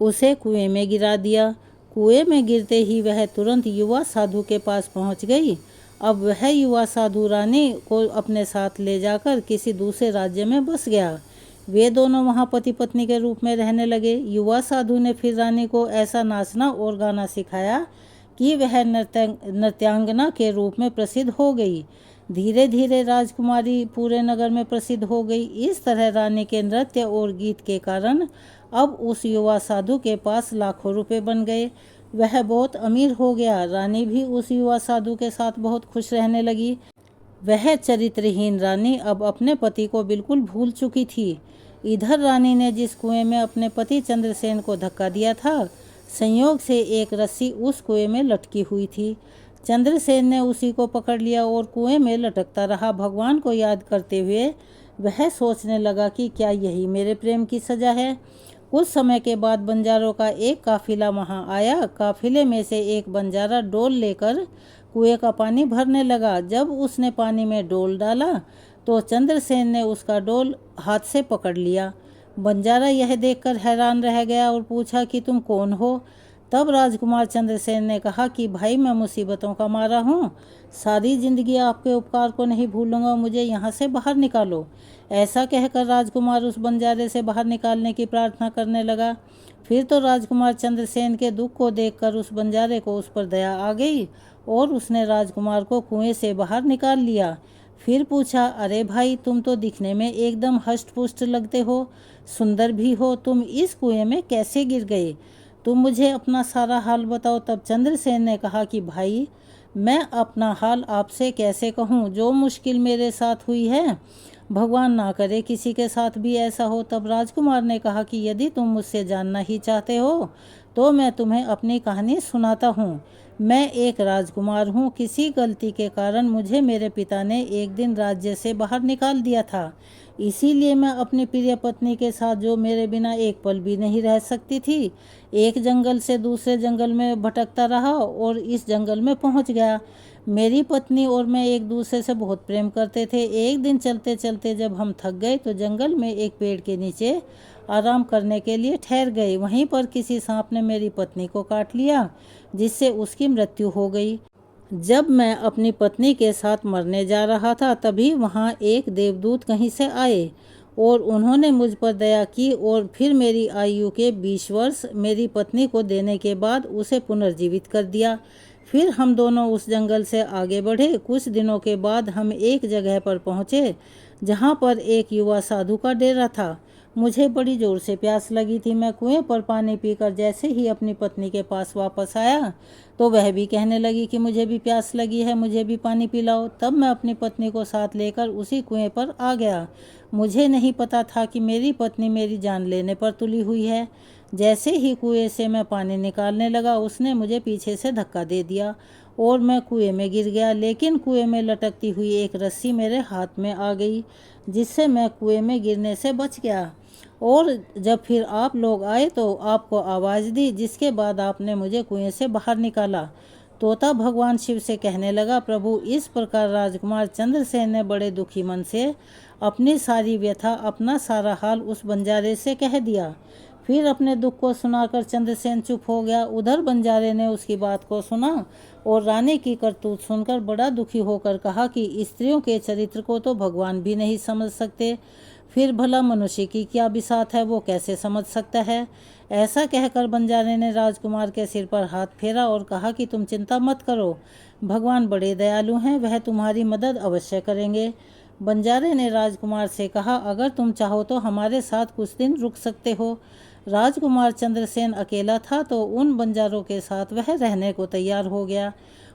उसे कुएं में गिरा दिया। कुएं में गिरते ही वह तुरंत युवा साधु के पास पहुंच गई। अब वह युवा साधु रानी को अपने साथ ले जाकर किसी दूसरे राज्य में बस गया। वे दोनों वहां पति पत्नी के रूप में रहने लगे। युवा साधु ने फिर रानी को ऐसा नाचना और गाना सिखाया कि वह नृत्यांगना के रूप में प्रसिद्ध हो गई। धीरे धीरे राजकुमारी पूरे नगर में प्रसिद्ध हो गई। इस तरह रानी के नृत्य और गीत के कारण अब उस युवा साधु के पास लाखों रुपए बन गए। वह बहुत अमीर हो गया। रानी भी उस युवा साधु के साथ बहुत खुश रहने लगी। वह चरित्रहीन रानी अब अपने पति को बिल्कुल भूल चुकी थी। इधर रानी ने जिस कुएं में अपने पति चंद्रसेन को धक्का दिया था, संयोग से एक रस्सी उस कुएं में लटकी हुई थी। चंद्रसेन ने उसी को पकड़ लिया और कुएं में लटकता रहा। भगवान को याद करते हुए वह सोचने लगा कि क्या यही मेरे प्रेम की सजा है। कुछ समय के बाद बंजारों का एक काफिला वहां आया। काफिले में से एक बंजारा डोल लेकर कुएं का पानी भरने लगा। जब उसने पानी में डोल डाला तो चंद्रसेन ने उसका डोल हाथ से पकड़ लिया। बंजारा यह देखकर हैरान रह गया और पूछा कि तुम कौन हो। तब राजकुमार चंद्रसेन ने कहा कि भाई मैं मुसीबतों का मारा हूँ, सारी जिंदगी आपके उपकार को नहीं भूलूंगा, मुझे यहाँ से बाहर निकालो। ऐसा कहकर राजकुमार उस बंजारे से बाहर निकालने की प्रार्थना करने लगा। फिर तो राजकुमार चंद्रसेन के दुख को देखकर उस बंजारे को उस पर दया आ गई और उसने राजकुमार को कुएं से बाहर निकाल लिया। फिर पूछा, अरे भाई तुम तो दिखने में एकदम हष्ट पुष्ट लगते हो, सुंदर भी हो, तुम इस कुएं में कैसे गिर गए? तुम मुझे अपना सारा हाल बताओ। तब चंद्रसेन ने कहा कि भाई मैं अपना हाल आपसे कैसे कहूँ, जो मुश्किल मेरे साथ हुई है भगवान ना करे किसी के साथ भी ऐसा हो। तब राजकुमार ने कहा कि यदि तुम मुझसे जानना ही चाहते हो तो मैं तुम्हें अपनी कहानी सुनाता हूँ। मैं एक राजकुमार हूँ, किसी गलती के कारण मुझे मेरे पिता ने एक दिन राज्य से बाहर निकाल दिया था, इसीलिए मैं अपनी प्रिय पत्नी के साथ, जो मेरे बिना एक पल भी नहीं रह सकती थी, एक जंगल से दूसरे जंगल में भटकता रहा और इस जंगल में पहुंच गया। मेरी पत्नी और मैं एक दूसरे से बहुत प्रेम करते थे। एक दिन चलते चलते जब हम थक गए तो जंगल में एक पेड़ के नीचे आराम करने के लिए ठहर गए। वहीं पर किसी सांप ने मेरी पत्नी को काट लिया, जिससे उसकी मृत्यु हो गई। जब मैं अपनी पत्नी के साथ मरने जा रहा था तभी वहाँ एक देवदूत कहीं से आए और उन्होंने मुझ पर दया की और फिर मेरी आयु के 20 वर्ष मेरी पत्नी को देने के बाद उसे पुनर्जीवित कर दिया। फिर हम दोनों उस जंगल से आगे बढ़े। कुछ दिनों के बाद हम एक जगह पर पहुँचे जहाँ पर एक युवा साधु का डेरा था। मुझे बड़ी जोर से प्यास लगी थी। मैं कुएं पर पानी पीकर जैसे ही अपनी पत्नी के पास वापस आया तो वह भी कहने लगी कि मुझे भी प्यास लगी है, मुझे भी पानी पिलाओ। तब मैं अपनी पत्नी को साथ लेकर उसी कुएं पर आ गया। मुझे नहीं पता था कि मेरी पत्नी मेरी जान लेने पर तुली हुई है। जैसे ही कुएं से मैं पानी निकालने लगा उसने मुझे पीछे से धक्का दे दिया और मैं कुएं में गिर गया। लेकिन कुएं में लटकती हुई एक रस्सी मेरे हाथ में आ गई, जिससे मैं कुएं में गिरने से बच गया। और जब फिर आप लोग आए तो आपको आवाज़ दी, जिसके बाद आपने मुझे कुएं से बाहर निकाला। तोता भगवान शिव से कहने लगा, प्रभु इस प्रकार राजकुमार चंद्रसेन ने बड़े दुखी मन से अपनी सारी व्यथा, अपना सारा हाल उस बंजारे से कह दिया। फिर अपने दुख को सुनाकर चंद्रसेन चुप हो गया। उधर बंजारे ने उसकी बात को सुना और रानी की करतूत सुनकर बड़ा दुखी होकर कहा कि स्त्रियों के चरित्र को तो भगवान भी नहीं समझ सकते, फिर भला मनुष्य की क्या बिसात है, वो कैसे समझ सकता है। ऐसा कहकर बंजारे ने राजकुमार के सिर पर हाथ फेरा और कहा कि तुम चिंता मत करो, भगवान बड़े दयालु हैं, वह तुम्हारी मदद अवश्य करेंगे। बंजारे ने राजकुमार से कहा, अगर तुम चाहो तो हमारे साथ कुछ दिन रुक सकते हो। राजकुमार चंद्रसेन अकेला था तो उन बंजारों के साथ वह रहने को तैयार हो गया।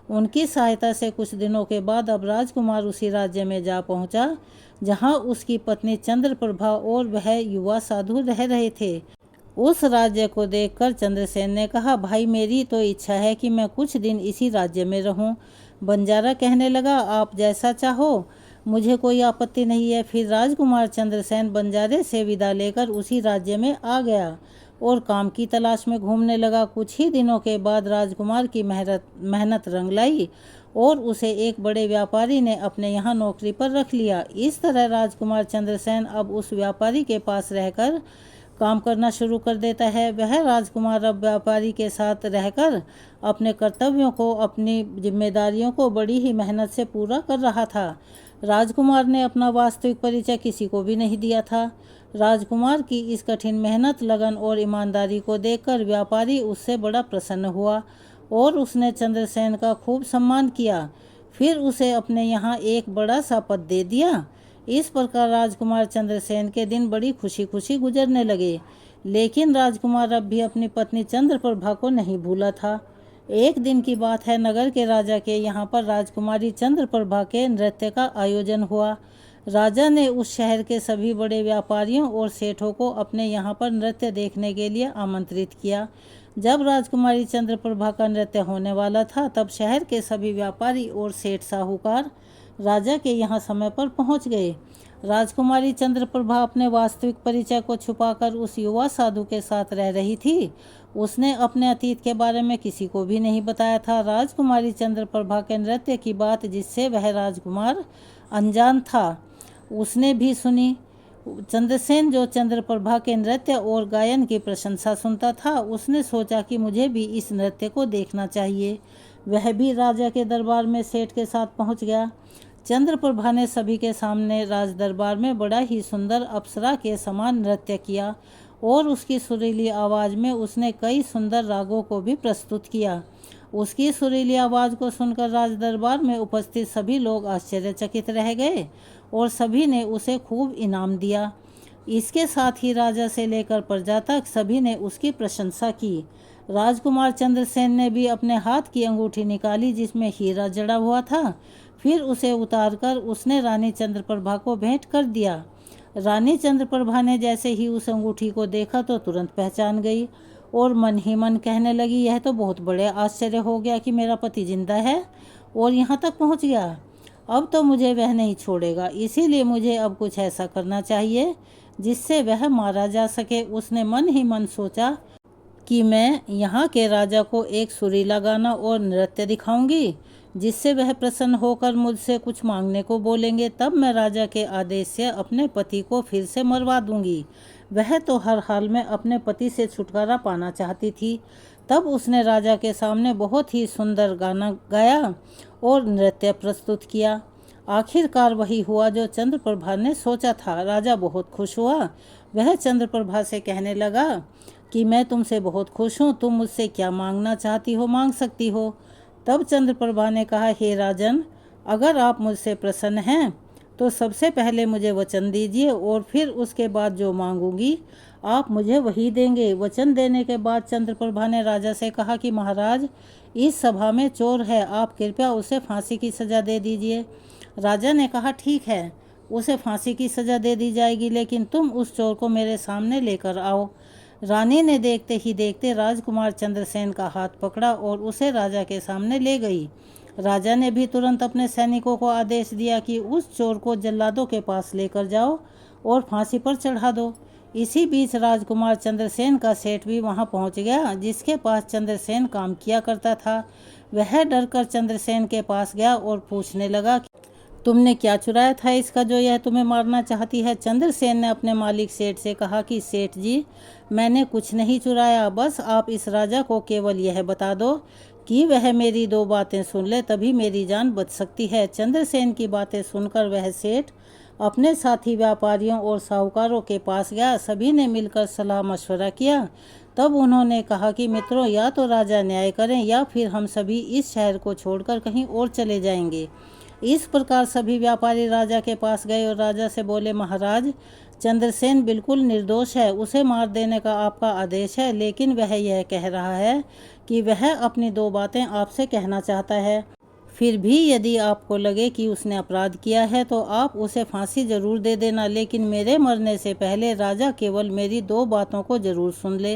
उनकी सहायता से कुछ दिनों के बाद अब राजकुमार उसी राज्य में जा पहुंचा जहां उसकी पत्नी चंद्रप्रभा और वह युवा साधु रह रहे थे। उस राज्य को देखकर चंद्रसेन ने कहा, भाई मेरी तो इच्छा है कि मैं कुछ दिन इसी राज्य में रहूं। बंजारा कहने लगा, आप जैसा चाहो, मुझे कोई आपत्ति नहीं है। फिर राजकुमार चंद्रसेन बंजारे से विदा लेकर उसी राज्य में आ गया और काम की तलाश में घूमने लगा। कुछ ही दिनों के बाद राजकुमार की मेहनत रंग लाई और उसे एक बड़े व्यापारी ने अपने यहाँ नौकरी पर रख लिया। इस तरह राजकुमार चंद्रसेन अब उस व्यापारी के पास रहकर काम करना शुरू कर देता है। वह राजकुमार अब व्यापारी के साथ रहकर अपने कर्तव्यों को, अपनी जिम्मेदारियों को बड़ी ही मेहनत से पूरा कर रहा था। राजकुमार ने अपना वास्तविक परिचय किसी को भी नहीं दिया था। राजकुमार की इस कठिन मेहनत, लगन और ईमानदारी को देखकर व्यापारी उससे बड़ा प्रसन्न हुआ और उसने चंद्रसेन का खूब सम्मान किया। फिर उसे अपने यहाँ एक बड़ा सा पद दे दिया। इस प्रकार राजकुमार चंद्रसेन के दिन बड़ी खुशी खुशी गुजरने लगे। लेकिन राजकुमार अब भी अपनी पत्नी चंद्रप्रभा को नहीं भूला था। एक दिन की बात है, नगर के राजा के यहाँ पर राजकुमारी चंद्रप्रभा के नृत्य का आयोजन हुआ। राजा ने उस शहर के सभी बड़े व्यापारियों और सेठों को अपने यहाँ पर नृत्य देखने के लिए आमंत्रित किया। जब राजकुमारी चंद्रप्रभा का नृत्य होने वाला था तब शहर के सभी व्यापारी और सेठ साहूकार राजा के यहाँ समय पर पहुँच गए। राजकुमारी चंद्रप्रभा अपने वास्तविक परिचय को छुपाकर उस युवा साधु के साथ रह रही थी। उसने अपने अतीत के बारे में किसी को भी नहीं बताया था। राजकुमारी चंद्रप्रभा के नृत्य की बात, जिससे वह राजकुमार अनजान था, उसने भी सुनी। चंद्रसेन जो चंद्रप्रभा के नृत्य और गायन की प्रशंसा सुनता था, उसने सोचा कि मुझे भी इस नृत्य को देखना चाहिए। वह भी राजा के दरबार में सेठ के साथ पहुंच गया। चंद्रप्रभा ने सभी के सामने राज दरबार में बड़ा ही सुंदर अप्सरा के समान नृत्य किया और उसकी सुरीली आवाज़ में उसने कई सुंदर रागों को भी प्रस्तुत किया। उसकी सुरीली आवाज़ को सुनकर राज दरबार में उपस्थित सभी लोग आश्चर्यचकित रह गए और सभी ने उसे खूब इनाम दिया। इसके साथ ही राजा से लेकर प्रजा तक सभी ने उसकी प्रशंसा की। राजकुमार चंद्रसेन ने भी अपने हाथ की अंगूठी निकाली जिसमें हीरा जड़ा हुआ था। फिर उसे उतारकर उसने रानी चंद्रप्रभा को भेंट कर दिया। रानी चंद्रप्रभा ने जैसे ही उस अंगूठी को देखा तो तुरंत पहचान गई और मन ही मन कहने लगी, यह तो बहुत बड़े आश्चर्य हो गया कि मेरा पति जिंदा है और यहाँ तक पहुँच गया। अब तो मुझे वह नहीं छोड़ेगा, इसीलिए मुझे अब कुछ ऐसा करना चाहिए जिससे वह मारा जा सके। उसने मन ही मन सोचा कि मैं यहाँ के राजा को एक सुरीला गाना और नृत्य दिखाऊंगी जिससे वह प्रसन्न होकर मुझसे कुछ मांगने को बोलेंगे। तब मैं राजा के आदेश से अपने पति को फिर से मरवा दूंगी। वह तो हर हाल में अपने पति से छुटकारा पाना चाहती थी। तब उसने राजा के सामने बहुत ही सुंदर गाना गाया और नृत्य प्रस्तुत किया। आखिरकार वही हुआ जो चंद्रप्रभा ने सोचा था। राजा बहुत खुश हुआ। वह चंद्रप्रभा से कहने लगा कि मैं तुमसे बहुत खुश हूँ, तुम मुझसे क्या मांगना चाहती हो मांग सकती हो। तब चंद्रप्रभा ने कहा, हे राजन, अगर आप मुझसे प्रसन्न हैं तो सबसे पहले मुझे वचन दीजिए और फिर उसके बाद जो मांगूंगी आप मुझे वही देंगे। वचन देने के बाद चंद्रप्रभा ने राजा से कहा कि महाराज, इस सभा में चोर है, आप कृपया उसे फांसी की सज़ा दे दीजिए। राजा ने कहा, ठीक है, उसे फांसी की सज़ा दे दी जाएगी, लेकिन तुम उस चोर को मेरे सामने लेकर आओ। रानी ने देखते ही देखते राजकुमार चंद्रसेन का हाथ पकड़ा और उसे राजा के सामने ले गई। राजा ने भी तुरंत अपने सैनिकों को आदेश दिया कि उस चोर को जल्लादों के पास लेकर जाओ और फांसी पर चढ़ा दो। इसी बीच राजकुमार चंद्रसेन का सेठ भी वहां पहुंच गया, जिसके पास चंद्रसेन काम किया करता था। वह डरकर चंद्रसेन के पास गया और पूछने लगा, तुमने क्या चुराया था इसका जो यह तुम्हें मारना चाहती है। चंद्रसेन ने अपने मालिक सेठ से कहा कि सेठ जी, मैंने कुछ नहीं चुराया, बस आप इस राजा को केवल यह बता दो कि वह मेरी दो बातें सुन ले, तभी मेरी जान बच सकती है। चंद्रसेन की बातें सुनकर वह सेठ अपने साथी व्यापारियों और साहूकारों के पास गया। सभी ने मिलकर सलाह मशवरा किया। तब उन्होंने कहा कि मित्रों, या तो राजा न्याय करें या फिर हम सभी इस शहर को छोड़कर कहीं और चले जाएंगे। इस प्रकार सभी व्यापारी राजा के पास गए और राजा से बोले, महाराज, चंद्रसेन बिल्कुल निर्दोष है, उसे मार देने का आपका आदेश है, लेकिन वह यह कह रहा है कि वह अपनी दो बातें आपसे कहना चाहता है। फिर भी यदि आपको लगे कि उसने अपराध किया है तो आप उसे फांसी जरूर दे देना, लेकिन मेरे मरने से पहले राजा केवल मेरी दो बातों को जरूर सुन ले।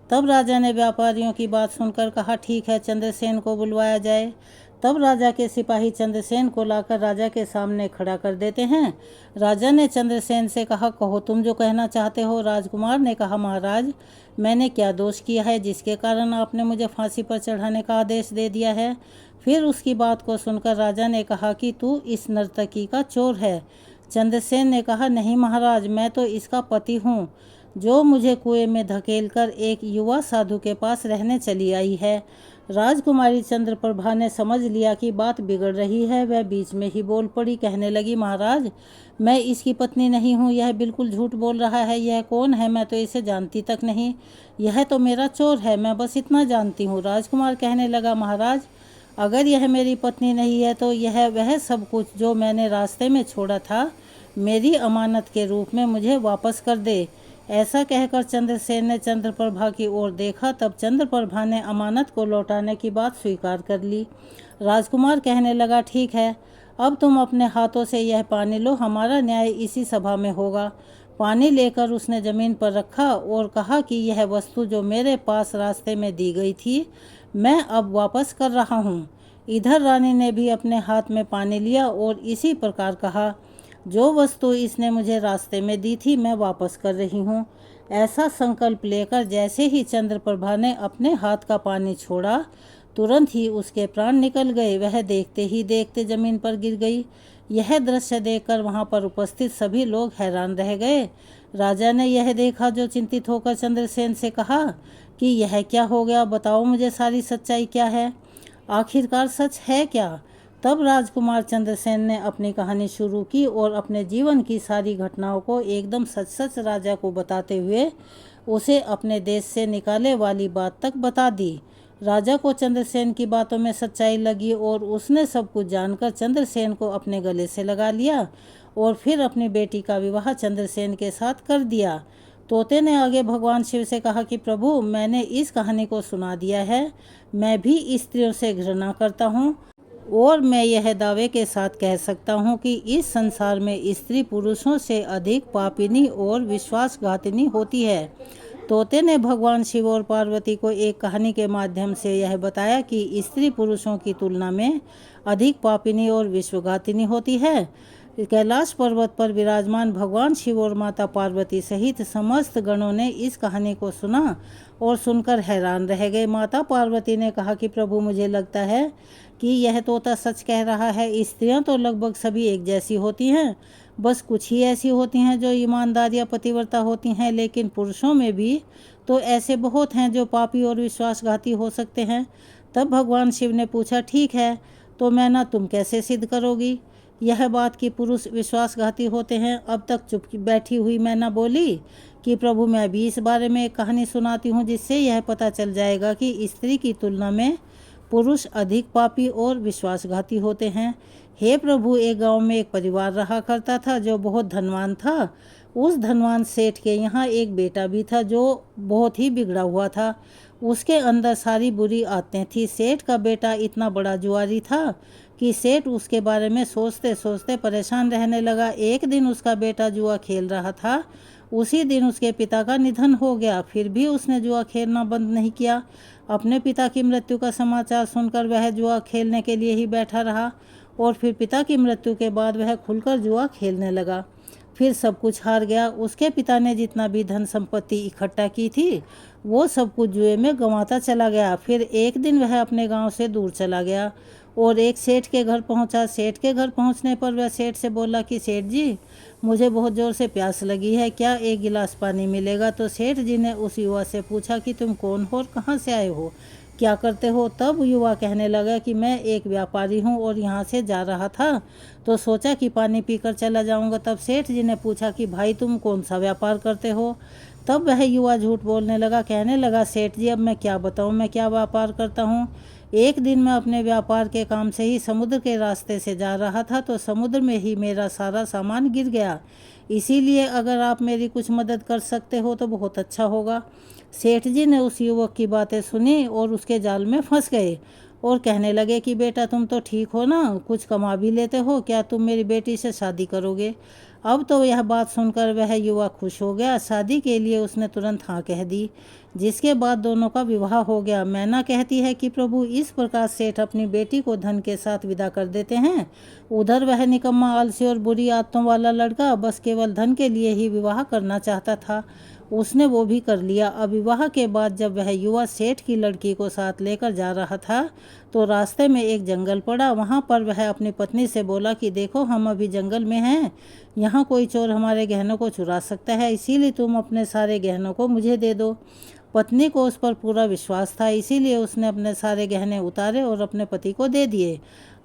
तब राजा ने व्यापारियों की बात सुनकर कहा, ठीक है, चंद्रसेन को बुलवाया जाए। तब राजा के सिपाही चंद्रसेन को लाकर राजा के सामने खड़ा कर देते हैं। राजा ने चंद्रसेन से कहा, कहो तुम जो कहना चाहते हो। राजकुमार ने कहा, महाराज, मैंने क्या दोष किया है जिसके कारण आपने मुझे फांसी पर चढ़ाने का आदेश दे दिया है। फिर उसकी बात को सुनकर राजा ने कहा कि तू इस नर्तकी का चोर है। चंद्रसेन ने कहा, नहीं महाराज, मैं तो इसका पति हूँ, जो मुझे कुएं में धकेलकर एक युवा साधु के पास रहने चली आई है। राजकुमारी चंद्रप्रभा ने समझ लिया कि बात बिगड़ रही है। वह बीच में ही बोल पड़ी, कहने लगी, महाराज, मैं इसकी पत्नी नहीं हूँ, यह बिल्कुल झूठ बोल रहा है। यह कौन है, मैं तो इसे जानती तक नहीं, यह तो मेरा चोर है, मैं बस इतना जानती हूँ। राजकुमार कहने लगा, महाराज, अगर यह मेरी पत्नी नहीं है तो यह वह सब कुछ जो मैंने रास्ते में छोड़ा था मेरी अमानत के रूप में मुझे वापस कर दे। ऐसा कहकर चंद्रसेन ने चंद्रप्रभा की ओर देखा। तब चंद्रप्रभा ने अमानत को लौटाने की बात स्वीकार कर ली। राजकुमार कहने लगा, ठीक है, अब तुम अपने हाथों से यह पानी लो, हमारा न्याय इसी सभा में होगा। पानी लेकर उसने जमीन पर रखा और कहा कि यह वस्तु जो मेरे पास रास्ते में दी गई थी, मैं अब वापस कर रहा हूँ। इधर रानी ने भी अपने हाथ में पानी लिया और इसी प्रकार कहा, जो वस्तु इसने मुझे रास्ते में दी थी मैं वापस कर रही हूँ। ऐसा संकल्प लेकर जैसे ही चंद्रप्रभा ने अपने हाथ का पानी छोड़ा, तुरंत ही उसके प्राण निकल गए। वह देखते ही देखते जमीन पर गिर गई। यह दृश्य देखकर वहां पर उपस्थित सभी लोग हैरान रह गए। राजा ने यह देखा जो चिंतित होकर चंद्रसेन से कहा कि यह क्या हो गया, बताओ मुझे सारी सच्चाई क्या है, आखिरकार सच है क्या। तब राजकुमार चंद्रसेन ने अपनी कहानी शुरू की और अपने जीवन की सारी घटनाओं को एकदम सच सच राजा को बताते हुए उसे अपने देश से निकाले वाली बात तक बता दी। राजा को चंद्रसेन की बातों में सच्चाई लगी और उसने सब कुछ जानकर चंद्रसेन को अपने गले से लगा लिया और फिर अपनी बेटी का विवाह चंद्रसेन के साथ कर दिया। तोते ने आगे भगवान शिव से कहा कि प्रभु, मैंने इस कहानी को सुना दिया है। मैं भी स्त्रियों से घृणा करता हूँ और मैं यह दावे के साथ कह सकता हूँ कि इस संसार में स्त्री पुरुषों से अधिक पापिनी और विश्वासघातिनी होती है। तोते ने भगवान शिव और पार्वती को एक कहानी के माध्यम से यह बताया कि स्त्री पुरुषों की तुलना में अधिक पापिनी और विश्वघातिनी होती है। कैलाश पर्वत पर विराजमान भगवान शिव और माता पार्वती सहित समस्त गणों ने इस कहानी को सुना और सुनकर हैरान रह गए। माता पार्वती ने कहा कि प्रभु, मुझे लगता है कि यह तोता सच कह रहा है। स्त्रियां तो लगभग सभी एक जैसी होती हैं, बस कुछ ही ऐसी होती हैं जो ईमानदार या पतिव्रता होती हैं, लेकिन पुरुषों में भी तो ऐसे बहुत हैं जो पापी और विश्वासघाती हो सकते हैं। तब भगवान शिव ने पूछा, ठीक है, तो मैना तुम कैसे सिद्ध करोगी यह बात कि पुरुष विश्वासघाती होते हैं। अब तक चुप बैठी हुई मैना बोली कि प्रभु, मैं भी इस बारे में एक कहानी सुनाती हूँ जिससे यह पता चल जाएगा कि स्त्री की तुलना में पुरुष अधिक पापी और विश्वासघाती होते हैं। हे प्रभु, एक गांव में एक परिवार रहा करता था जो बहुत धनवान था। उस धनवान सेठ के यहाँ एक बेटा भी था जो बहुत ही बिगड़ा हुआ था। उसके अंदर सारी बुरी आदतें थी। सेठ का बेटा इतना बड़ा जुआरी था कि सेठ उसके बारे में सोचते सोचते परेशान रहने लगा। एक दिन उसका बेटा जुआ खेल रहा था, उसी दिन उसके पिता का निधन हो गया। फिर भी उसने जुआ खेलना बंद नहीं किया। अपने पिता की मृत्यु का समाचार सुनकर वह जुआ खेलने के लिए ही बैठा रहा और फिर पिता की मृत्यु के बाद वह खुलकर जुआ खेलने लगा। फिर सब कुछ हार गया। उसके पिता ने जितना भी धन संपत्ति इकट्ठा की थी वो सब कुछ जुए में गंवाता चला गया। फिर एक दिन वह अपने गांव से दूर चला गया और एक सेठ के घर पहुंचा। सेठ के घर पहुंचने पर वह सेठ से बोला कि सेठ जी, मुझे बहुत ज़ोर से प्यास लगी है, क्या एक गिलास पानी मिलेगा। तो सेठ जी ने उस युवा से पूछा कि तुम कौन हो और कहाँ से आए हो, क्या करते हो। तब युवा कहने लगा कि मैं एक व्यापारी हूँ और यहाँ से जा रहा था तो सोचा कि पानी पीकर चला जाऊँगा। तब सेठ जी ने पूछा कि भाई, तुम कौन सा व्यापार करते हो। तब वह युवा झूठ बोलने लगा, कहने लगा, सेठ जी, अब मैं क्या बताऊँ, मैं क्या व्यापार करता हूँ। एक दिन मैं अपने व्यापार के काम से ही समुद्र के रास्ते से जा रहा था तो समुद्र में ही मेरा सारा सामान गिर गया। इसीलिए अगर आप मेरी कुछ मदद कर सकते हो तो बहुत अच्छा होगा। सेठ जी ने उस युवक की बातें सुनी और उसके जाल में फंस गए और कहने लगे कि बेटा, तुम तो ठीक हो ना, कुछ कमा भी लेते हो, क्या तुम मेरी बेटी से शादी करोगे। अब तो यह बात सुनकर वह युवा खुश हो गया। शादी के लिए उसने तुरंत हाँ कह दी, जिसके बाद दोनों का विवाह हो गया। मैना कहती है कि प्रभु, इस प्रकार सेठ अपनी बेटी को धन के साथ विदा कर देते हैं। उधर वह निकम्मा, आलसी और बुरी आदतों वाला लड़का बस केवल धन के लिए ही विवाह करना चाहता था, उसने वो भी कर लिया। अब विवाह के बाद जब वह युवा सेठ की लड़की को साथ लेकर जा रहा था तो रास्ते में एक जंगल पड़ा। वहाँ पर वह अपनी पत्नी से बोला कि देखो, हम अभी जंगल में हैं, यहाँ कोई चोर हमारे गहनों को चुरा सकता है, इसीलिए तुम अपने सारे गहनों को मुझे दे दो। पत्नी को उस पर पूरा विश्वास था, इसीलिए उसने अपने सारे गहने उतारे और अपने पति को दे दिए।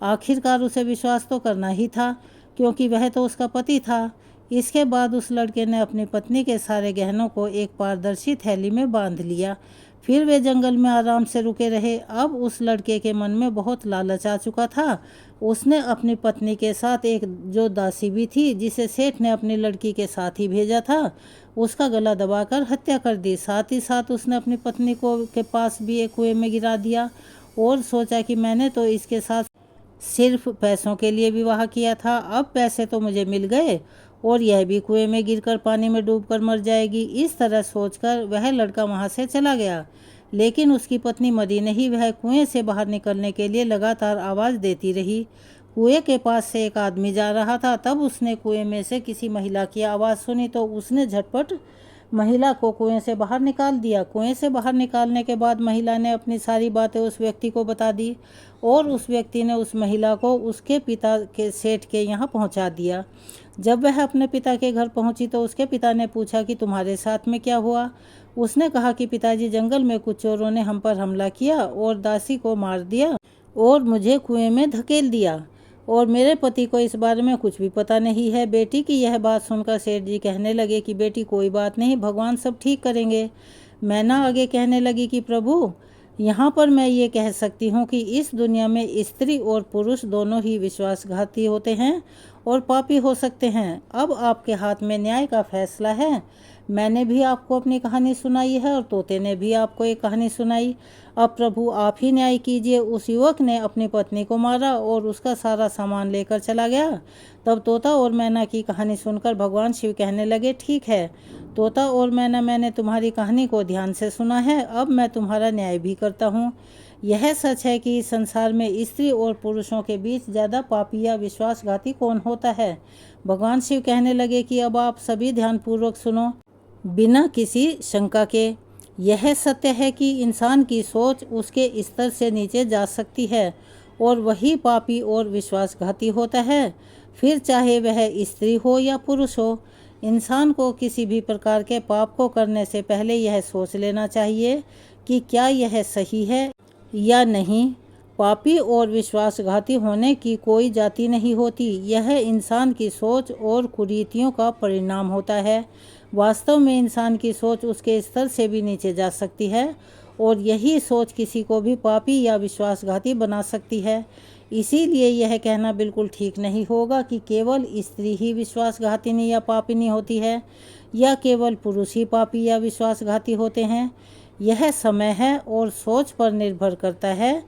आखिरकार उसे विश्वास तो करना ही था क्योंकि वह तो उसका पति था। इसके बाद उस लड़के ने अपनी पत्नी के सारे गहनों को एक पारदर्शी थैली में बांध लिया। फिर वे जंगल में आराम से रुके रहे। अब उस लड़के के मन में बहुत लालच आ चुका था। उसने अपनी पत्नी के साथ एक जो दासी भी थी, जिसे सेठ ने अपनी लड़की के साथ ही भेजा था, उसका गला दबाकर हत्या कर दी। साथ ही साथ उसने अपनी पत्नी को के पास भी एक कुएं में गिरा दिया और सोचा कि मैंने तो इसके साथ सिर्फ पैसों के लिए विवाह किया था, अब पैसे तो मुझे मिल गए और यह भी कुएं में गिरकर पानी में डूबकर मर जाएगी। इस तरह सोचकर वह लड़का वहां से चला गया, लेकिन उसकी पत्नी मरी नहीं। वह कुएं से बाहर निकलने के लिए लगातार आवाज़ देती रही। कुएं के पास से एक आदमी जा रहा था। तब उसने कुएं में से किसी महिला की आवाज़ सुनी तो उसने झटपट महिला को कुएं से बाहर निकाल दिया। कुएं से बाहर निकालने के बाद महिला ने अपनी सारी बातें उस व्यक्ति को बता दी और उस व्यक्ति ने उस महिला को उसके पिता के सेठ के यहाँ पहुँचा दिया। जब वह अपने पिता के घर पहुँची तो उसके पिता ने पूछा कि तुम्हारे साथ में क्या हुआ। उसने कहा कि पिताजी, जंगल में कुछ चोरों ने हम पर हमला किया और दासी को मार दिया और मुझे कुएं में धकेल दिया और मेरे पति को इस बारे में कुछ भी पता नहीं है। बेटी की यह बात सुनकर सेठ जी कहने लगे कि बेटी, कोई बात नहीं, भगवान सब ठीक करेंगे। मैना आगे कहने लगी कि प्रभु, यहाँ पर मैं ये कह सकती हूँ कि इस दुनिया में स्त्री और पुरुष दोनों ही विश्वासघाती होते हैं और पापी हो सकते हैं। अब आपके हाथ में न्याय का फैसला है। मैंने भी आपको अपनी कहानी सुनाई है और तोते ने भी आपको एक कहानी सुनाई। अब प्रभु आप ही न्याय कीजिए। उस युवक ने अपनी पत्नी को मारा और उसका सारा सामान लेकर चला गया। तब तोता और मैना की कहानी सुनकर भगवान शिव कहने लगे, ठीक है तोता और मैना, मैंने तुम्हारी कहानी को ध्यान से सुना है। अब मैं तुम्हारा न्याय भी करता हूँ। यह सच है कि इस संसार में स्त्री और पुरुषों के बीच ज़्यादा पापी या विश्वासघाती कौन होता है। भगवान शिव कहने लगे कि अब आप सभी ध्यानपूर्वक सुनो बिना किसी शंका के। यह सत्य है कि इंसान की सोच उसके स्तर से नीचे जा सकती है और वही पापी और विश्वासघाती होता है, फिर चाहे वह स्त्री हो या पुरुष हो। इंसान को किसी भी प्रकार के पाप को करने से पहले यह सोच लेना चाहिए कि क्या यह सही है या नहीं। पापी और विश्वासघाती होने की कोई जाति नहीं होती, यह इंसान की सोच और कुरीतियों का परिणाम होता है। वास्तव में इंसान की सोच उसके स्तर से भी नीचे जा सकती है और यही सोच किसी को भी पापी या विश्वासघाती बना सकती है। इसीलिए यह कहना बिल्कुल ठीक नहीं होगा कि केवल स्त्री ही विश्वासघातिनी या पापिनी होती है या केवल पुरुष ही पापी या विश्वासघाती होते हैं। यह समय है और सोच पर निर्भर करता है।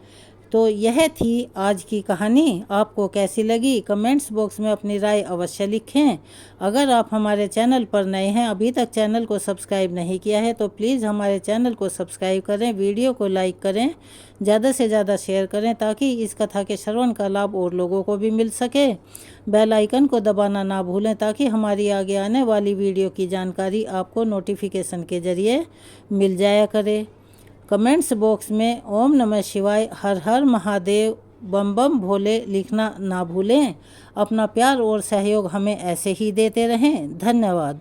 तो यह थी आज की कहानी। आपको कैसी लगी कमेंट्स बॉक्स में अपनी राय अवश्य लिखें। अगर आप हमारे चैनल पर नए हैं, अभी तक चैनल को सब्सक्राइब नहीं किया है तो प्लीज़ हमारे चैनल को सब्सक्राइब करें, वीडियो को लाइक करें, ज़्यादा से ज़्यादा शेयर करें ताकि इस कथा के श्रवण का लाभ और लोगों को भी मिल सके। बेल आइकन को दबाना ना भूलें ताकि हमारी आगे आने वाली वीडियो की जानकारी आपको नोटिफिकेशन के ज़रिए मिल जाया करे। कमेंट्स बॉक्स में ओम नमः शिवाय, हर हर महादेव, बम बम भोले लिखना ना भूलें। अपना प्यार और सहयोग हमें ऐसे ही देते रहें। धन्यवाद।